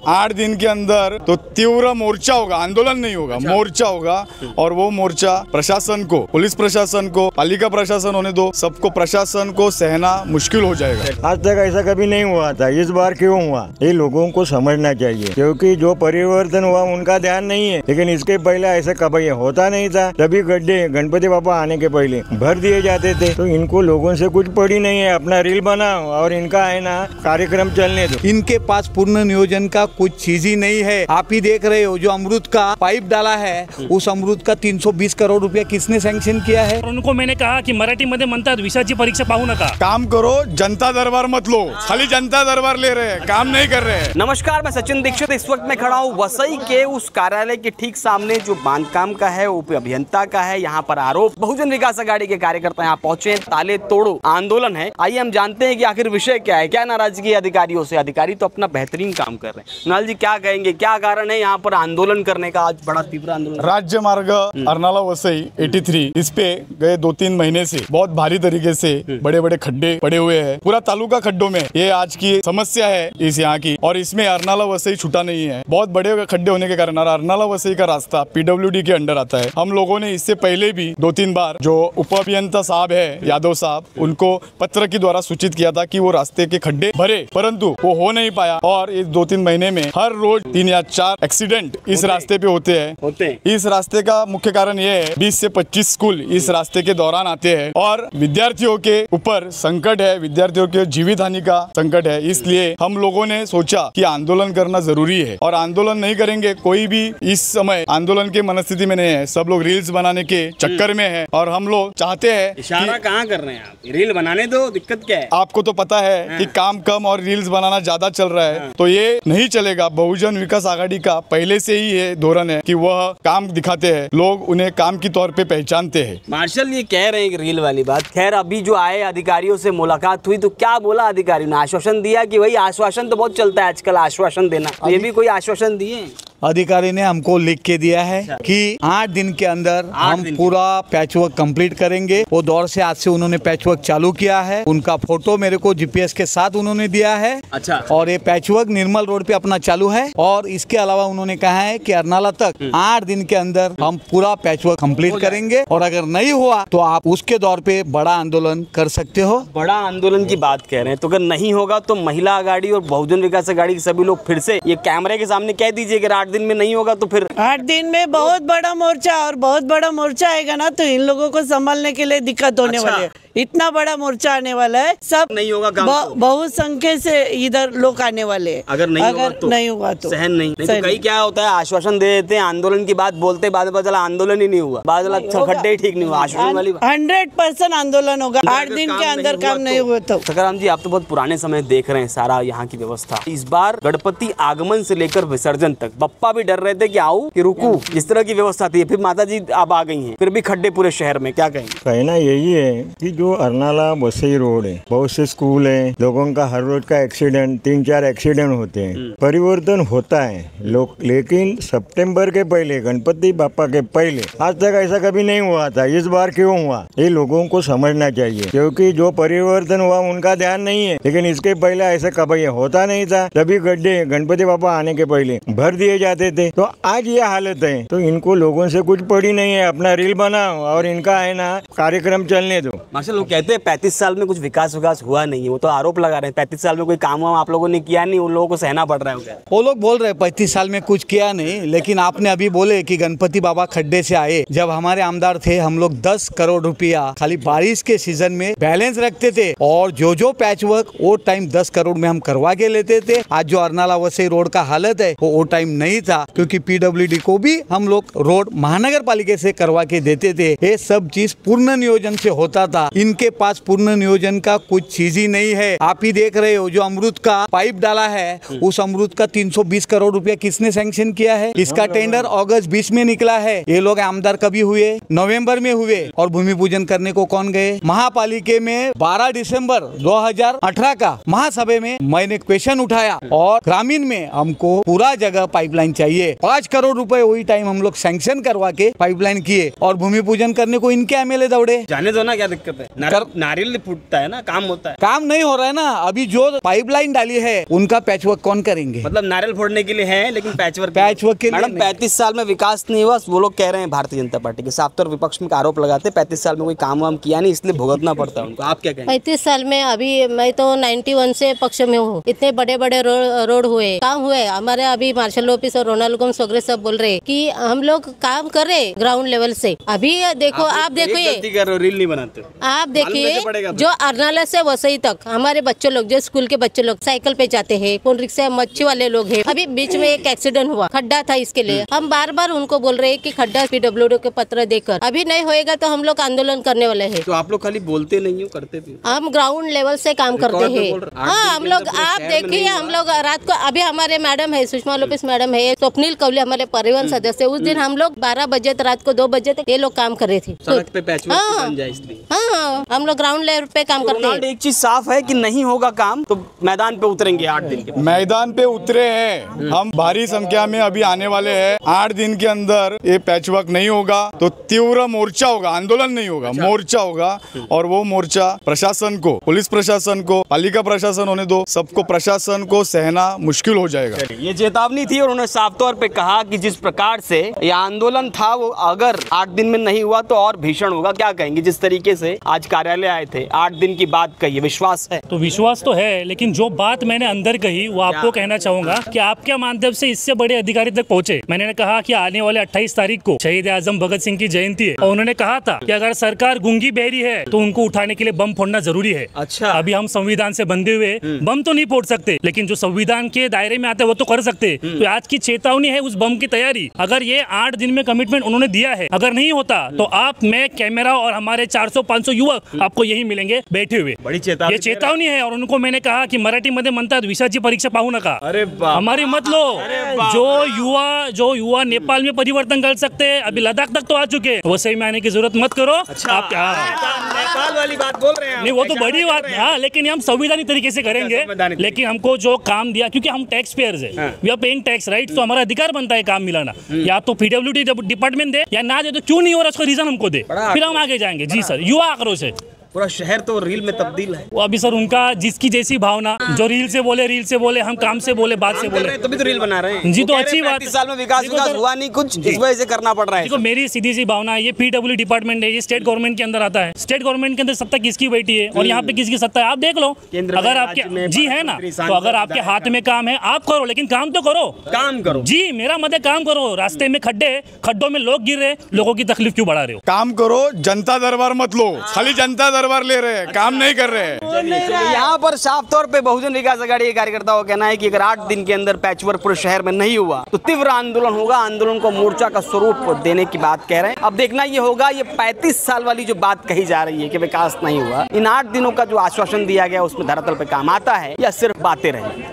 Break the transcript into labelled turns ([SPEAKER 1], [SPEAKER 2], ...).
[SPEAKER 1] 8 दिन के अंदर तो तीव्र मोर्चा होगा, आंदोलन नहीं होगा, मोर्चा होगा। और वो मोर्चा प्रशासन को, पुलिस प्रशासन को, पालिका प्रशासन होने दो, सबको प्रशासन को सहना मुश्किल हो जाएगा।
[SPEAKER 2] आज तक ऐसा कभी नहीं हुआ था, इस बार क्यों हुआ ये लोगों को समझना चाहिए, क्योंकि जो परिवर्तन हुआ उनका ध्यान नहीं है। लेकिन इसके पहले ऐसा कभी होता नहीं था, तभी गड्ढे गणपति बाबा आने के पहले भर दिए जाते थे। तो इनको लोगों से कुछ पड़ी नहीं है, अपना रील बनाओ और इनका है ना कार्यक्रम चलने दो।
[SPEAKER 3] इनके पास पूर्ण नियोजन का कुछ चीज ही नहीं है। आप ही देख रहे हो जो अमृत का पाइप डाला है, उस अमृत का 320 करोड़ रुपया किसने सैंक्शन किया है?
[SPEAKER 4] उनको मैंने कहा कि मराठी मध्ये म्हणतात विषयाची परीक्षा पाहू नका,
[SPEAKER 1] काम करो, जनता दरबार मत लो। खाली जनता दरबार ले रहे हैं, काम नहीं कर रहे हैं।
[SPEAKER 5] नमस्कार, मैं सचिन दीक्षित। इस वक्त मैं खड़ा हूँ वसई के उस कार्यालय के ठीक सामने जो बांधकाम का है, उप अभियंता का है। यहाँ पर आरोप बहुजन विकास आघाड़ी के कार्यकर्ता यहाँ पहुंचे, ताले तोड़ो आंदोलन है। आइए हम जानते हैं कि आखिर विषय क्या है, क्या नाराजगी है अधिकारियों से। अधिकारी तो अपना बेहतरीन काम कर रहे हैं। कुणाल जी क्या कहेंगे, क्या कारण है यहाँ पर आंदोलन करने का? आज बड़ा तीव्र आंदोलन।
[SPEAKER 1] राज्य मार्ग अर्नाला वसई 83, इस पे गए 2-3 महीने से बहुत भारी तरीके से बड़े बड़े खड्डे पड़े हुए हैं। पूरा तालुका खड्डों में, ये आज की समस्या है इस यहाँ की। और इसमें अर्नाला वसई छूटा नहीं है। बहुत बड़े खड्डे होने के कारण अर्नाला वसई का रास्ता PWD के अंडर आता है। हम लोगों ने इससे पहले भी 2-3 बार जो उप अभियंता साहब है, यादव साहब, उनको पत्र के द्वारा सूचित किया था कि वो रास्ते के खड्डे भरे, परंतु वो हो नहीं पाया। और इस 2-3 महीने में हर रोज 3 या 4 एक्सीडेंट इस रास्ते पे होते हैं। इस रास्ते का मुख्य कारण ये है, 20 से 25 स्कूल इस रास्ते के दौरान आते हैं और विद्यार्थियों के ऊपर संकट है, विद्यार्थियों के जीवित हानि का संकट है। इसलिए हम लोगों ने सोचा कि आंदोलन करना जरूरी है। और आंदोलन नहीं करेंगे, कोई भी इस समय आंदोलन के मनस्थिति में नहीं है। सब लोग रील्स बनाने के चक्कर में है। और हम लोग चाहते हैं,
[SPEAKER 5] इशारा कहाँ कर रहे हैं आप? रील बनाने दो, दिक्कत क्या है?
[SPEAKER 1] आपको तो पता है कि काम कम और रील्स बनाना ज्यादा चल रहा है, तो ये नहीं चलेगा। बहुजन विकास आघाड़ी का पहले से ही ये धोरण है कि वह काम दिखाते हैं, लोग उन्हें काम की तौर पे पहचानते हैं।
[SPEAKER 5] मार्शल ये कह रहे हैं कि रील वाली बात। खैर, अभी जो आए अधिकारियों से मुलाकात हुई तो क्या बोला अधिकारियों ने? आश्वासन दिया कि भाई, आश्वासन तो बहुत चलता है आजकल, आश्वासन देना, ये भी कोई आश्वासन दिए?
[SPEAKER 3] अधिकारी ने हमको लिख के दिया है कि 8 दिन के अंदर हम पूरा पैचवर्क कंप्लीट करेंगे। वो दौर से आज से उन्होंने पैचवर्क चालू किया है। उनका फोटो मेरे को GPS के साथ उन्होंने दिया है।
[SPEAKER 5] अच्छा।
[SPEAKER 3] और ये पैचवर्क निर्मल रोड पे अपना चालू है। और इसके अलावा उन्होंने कहा है कि अर्नाला तक 8 दिन के अंदर हम पूरा पैचवर्क कंप्लीट करेंगे। और अगर नहीं हुआ तो आप उसके दौर पे बड़ा आंदोलन कर सकते हो।
[SPEAKER 5] बड़ा आंदोलन की बात कह रहे हैं, तो अगर नहीं होगा तो महिला आघाड़ी और बहुजन विकास आघाड़ी के सभी लोग फिर से ये कैमरे के सामने कह दीजिए कि 8 दिन में नहीं होगा तो फिर
[SPEAKER 6] 8 दिन में बहुत बड़ा मोर्चा, और बहुत बड़ा मोर्चा आएगा ना तो इन लोगों को संभालने के लिए दिक्कत होने वाली है। इतना बड़ा मोर्चा आने वाला है, सब
[SPEAKER 5] नहीं होगा काम तो।
[SPEAKER 6] बहुत संख्या से इधर लोग आने वाले हैं।
[SPEAKER 5] अगर नहीं होगा तो
[SPEAKER 6] सहन
[SPEAKER 5] नहीं तो कहीं क्या होता है, आश्वासन दे देते हैं, आंदोलन की बात बोलते, बाद में पता चला आंदोलन ही नहीं हुआ, बाद में खड्डे ही ठीक नहीं हुआ। आश्वासन वाली
[SPEAKER 6] 100% आंदोलन होगा। 8 दिन के अंदर काम नहीं हुआ तो।
[SPEAKER 5] सखाराम जी, आप तो बहुत पुराने समय देख रहे हैं सारा यहाँ की व्यवस्था। इस बार गणपति आगमन से लेकर विसर्जन तक बप्पा भी डर रहे थे कि आओ कि रुकू, इस तरह की व्यवस्था थी। फिर माता जी अब आ गई हैं, फिर भी खड्डे पूरे शहर में, क्या कहेंगे?
[SPEAKER 2] कहना यही है कि जो अर्नाला वसई रोड है, बहुत से स्कूल है, लोगों का हर रोज का एक्सीडेंट, 3-4 एक्सीडेंट होते हैं। परिवर्तन होता है लोग, लेकिन सितंबर के पहले, गणपति बापा के पहले आज तक ऐसा कभी नहीं हुआ था। इस बार क्यों हुआ ये लोगों को समझना चाहिए, क्योंकि जो परिवर्तन हुआ उनका ध्यान नहीं है। लेकिन इसके पहले ऐसा कभी होता नहीं था, तभी गड्ढे गणपति बापा आने के पहले भर दिए जाते थे। तो आज ये हालत है, तो इनको लोगों से कुछ पड़ी नहीं है, अपना रील बनाओ और इनका है ना कार्यक्रम चलने दो।
[SPEAKER 5] मार्शल, लोग कहते हैं 35 साल में कुछ विकास हुआ नहीं है, वो तो आरोप लगा रहे हैं 35 साल में कोई काम आप लोगों ने किया नहीं, उन लोगों को सहना पड़ रहा है।
[SPEAKER 3] वो लोग बोल रहे हैं 35 साल में कुछ किया नहीं, लेकिन आपने अभी बोले कि गणपति बाबा खड्डे से आए। जब हमारे आमदार थे, हम लोग 10 करोड़ रुपया खाली बारिश के सीजन में बैलेंस रखते थे, और जो पैचवर्क वो टाइम 10 करोड़ में हम करवा के लेते थे। आज जो अर्नाला वसई रोड का हालत है वो टाइम नहीं था, क्योंकि PWD को भी हम लोग रोड महानगर पालिका से करवा के देते थे। ये सब चीज पूर्ण नियोजन से होता था। इनके पास पूर्ण नियोजन का कुछ चीज ही नहीं है। आप ही देख रहे हो जो अमृत का पाइप डाला है, उस अमृत का 320 करोड़ रुपया किसने सैंक्शन किया है? इसका टेंडर अगस्त 20 में निकला है। ये लोग आमदार कभी हुए? नवंबर में हुए। और भूमि पूजन करने को कौन गए? महापालिका में 12 दिसंबर 2018 का महासभा में मैंने क्वेश्चन उठाया, और ग्रामीण में हमको पूरा जगह पाइपलाइन पाइपलाइन चाहिए। 5 करोड़ रुपए वही टाइम हम लोग सैंक्शन करवा के पाइपलाइन किए और भूमि पूजन करने को इनके एमएलए दौड़े।
[SPEAKER 5] जाने दो ना, क्या दिक्कत है? नारियल फूटता है ना, काम होता है।
[SPEAKER 3] काम नहीं हो रहा है ना। अभी जो पाइपलाइन डाली है उनका पैचवर्क कौन करेंगे?
[SPEAKER 5] मतलब नारियल फोड़ने के लिए है, लेकिन पैचवर्क
[SPEAKER 3] के लिए
[SPEAKER 5] मैडम 35 साल में विकास नहीं हुआ, वो लोग कह रहे हैं भारतीय जनता पार्टी के। साफ तौर विपक्ष में आरोप लगाते 35 साल में कोई काम वाम किया नहीं, इसलिए भुगतना पड़ता है उनको। आप क्या कहेंगे?
[SPEAKER 7] 35 साल में अभी मैं तो 91 से पक्ष में हूँ। इतने बड़े बड़े रोड हुए, काम हुए हमारे। अभी मार्शल ऑफिस और रोनाल्ड वगैरह सब बोल रहे कि हम लोग काम कर रहे ग्राउंड लेवल से। अभी देखो, आप देखो, ये
[SPEAKER 5] रील नहीं बनाते,
[SPEAKER 7] आप देखिए जो अरनाला से वसई तक हमारे बच्चे लोग, जो स्कूल के बच्चे लोग साइकिल पे जाते हैं, कौन रिक्शा मच्छी वाले लोग हैं। अभी बीच में एक एक्सीडेंट हुआ, खड्डा था, इसके लिए हम बार बार उनको बोल रहे हैं कि खड्डा PWD के पत्र देकर। अभी नहीं होएगा तो हम लोग आंदोलन करने वाले हैं।
[SPEAKER 5] तो आप लोग खाली बोलते नहीं हो, करते भी?
[SPEAKER 7] हम ग्राउंड लेवल से काम करते हैं। हाँ, हम लोग, आप देखिए, हम लोग रात को, अभी हमारे मैडम है, सुषमा लोपेस मैडम है, स्वप्निल कवले हमारे परिवहन सदस्य, उस दिन हम लोग 12 बजे रात को 2 बजे तक ये लोग काम कर रहे थे।
[SPEAKER 5] सड़क पे पैचवर्क बन जाए इसलिए।
[SPEAKER 7] हाँ, हम लोग ग्राउंड लेवल पे काम करते हैं।
[SPEAKER 5] एक चीज साफ है कि नहीं होगा काम तो मैदान पे उतरेंगे 8 दिन के।
[SPEAKER 1] मैदान पे उतरे हैं हम, भारी संख्या में अभी आने वाले हैं। 8 दिन के अंदर ये पैचवर्क नहीं होगा तो तीव्र मोर्चा होगा, आंदोलन नहीं होगा, मोर्चा होगा। और वो मोर्चा प्रशासन को, पुलिस प्रशासन को, पालिका प्रशासन होने दो, सबको, प्रशासन को सहना मुश्किल हो जाएगा।
[SPEAKER 5] ये चेतावनी थी और उन्होंने साफ तौर पे कहा कि जिस प्रकार से ये आंदोलन था वो अगर 8 दिन में नहीं हुआ तो और भीषण होगा। क्या कहेंगे, जिस तरीके से आज कार्यालय आए थे, 8 दिन की बात कही, विश्वास है?
[SPEAKER 4] तो विश्वास तो है, लेकिन जो बात मैंने अंदर कही वो आपको कहना चाहूंगा कि आपके माध्यम से इससे बड़े अधिकारी तक पहुंचे। मैंने कहा कि आने वाले 28 तारीख को शहीद आजम भगत सिंह की जयंती है और उन्होंने कहा था कि अगर सरकार गूंगी बहरी है तो उनको उठाने के लिए बम फोड़ना जरूरी है।
[SPEAKER 5] अच्छा,
[SPEAKER 4] अभी हम संविधान से बंधे हुए बम तो नहीं फोड़ सकते, लेकिन जो संविधान के दायरे में आते हैं वो तो कर सकते। तो आज की चेतावनी है उस बम की तैयारी। अगर ये 8 दिन में कमिटमेंट उन्होंने दिया है, अगर नहीं होता तो आप, मैं, कैमरा और हमारे 400-500 युवक आपको यही मिलेंगे बैठे हुए।
[SPEAKER 5] बड़ी चेतावनी,
[SPEAKER 4] ये चेतावनी है। और उनको मैंने कहा कि मराठी मध्ये म्हणतात विषाची परीक्षा पाहू नका।
[SPEAKER 5] अरे
[SPEAKER 4] हमारी मत लो। जो युवा नेपाल में परिवर्तन कर सकते हैं, अभी लद्दाख तक तो आ चुके हैं, वो सही में आने की जरूरत मत करो।
[SPEAKER 5] अच्छा,
[SPEAKER 4] आप
[SPEAKER 5] नेपाल वाली बात बोल रहे हैं?
[SPEAKER 4] नहीं, वो तो बड़ी बात है। हाँ, लेकिन हम संविधानिक तरीके से करेंगे। लेकिन हमको जो काम दिया, क्योंकि हम टैक्स पेयर्स है, we are paying tax, right? तो हमारा अधिकार बनता है काम मिलाना। या तो PWD डिपार्टमेंट दे या ना दे, तो क्यों नहीं हो रहा उसका रीजन हमको दे, फिर हम आगे जाएंगे। जी सर, युवा आक्रोश है।
[SPEAKER 5] पूरा शहर तो रील में तब्दील है।
[SPEAKER 4] वो अभी सर उनका जिसकी जैसी भावना, जो रील से बोले, हम काम से बोले, बात से बोले,
[SPEAKER 5] तभी तो रील बना रहे हैं।
[SPEAKER 4] जी, तो अच्छी बात।
[SPEAKER 5] 35 साल में विकास हुआ नहीं कुछ, इस वजह से करना पड़ रहा है।
[SPEAKER 4] देखो, मेरी सीधी सी भावना है, ये PWD डिपार्टमेंट है, ये स्टेट गवर्नमेंट के अंदर आता है। स्टेट गवर्नमेंट के अंदर सत्ता किसकी बैठी है और यहाँ पे किसकी सत्ता है, आप देख लो। अगर आपके, जी है ना, तो अगर आपके हाथ में काम है आप करो, लेकिन काम तो करो,
[SPEAKER 5] काम करो।
[SPEAKER 4] जी, मेरा मत है काम करो। रास्ते में खड्डों में लोग गिर रहे, लोगों की तकलीफ क्यों बढ़ा रहे हो?
[SPEAKER 1] काम करो, जनता दरबार मत लो, खाली जनता दरबार ले रहे हैं, काम नहीं कर रहे हैं।
[SPEAKER 5] यहाँ पर साफ तौर पे बहुजन विकास आघाड़ी के कार्यकर्ताओं का कहना है कि अगर 8 दिन के अंदर पैचवर्क पूरे शहर में नहीं हुआ तो तीव्र आंदोलन होगा। आंदोलन को मोर्चा का स्वरूप देने की बात कह रहे हैं। अब देखना ये होगा, ये 35 साल वाली जो बात कही जा रही है कि विकास नहीं हुआ, इन 8 दिनों का जो आश्वासन दिया गया उसमें धरातल पे काम आता है या सिर्फ बातें रही।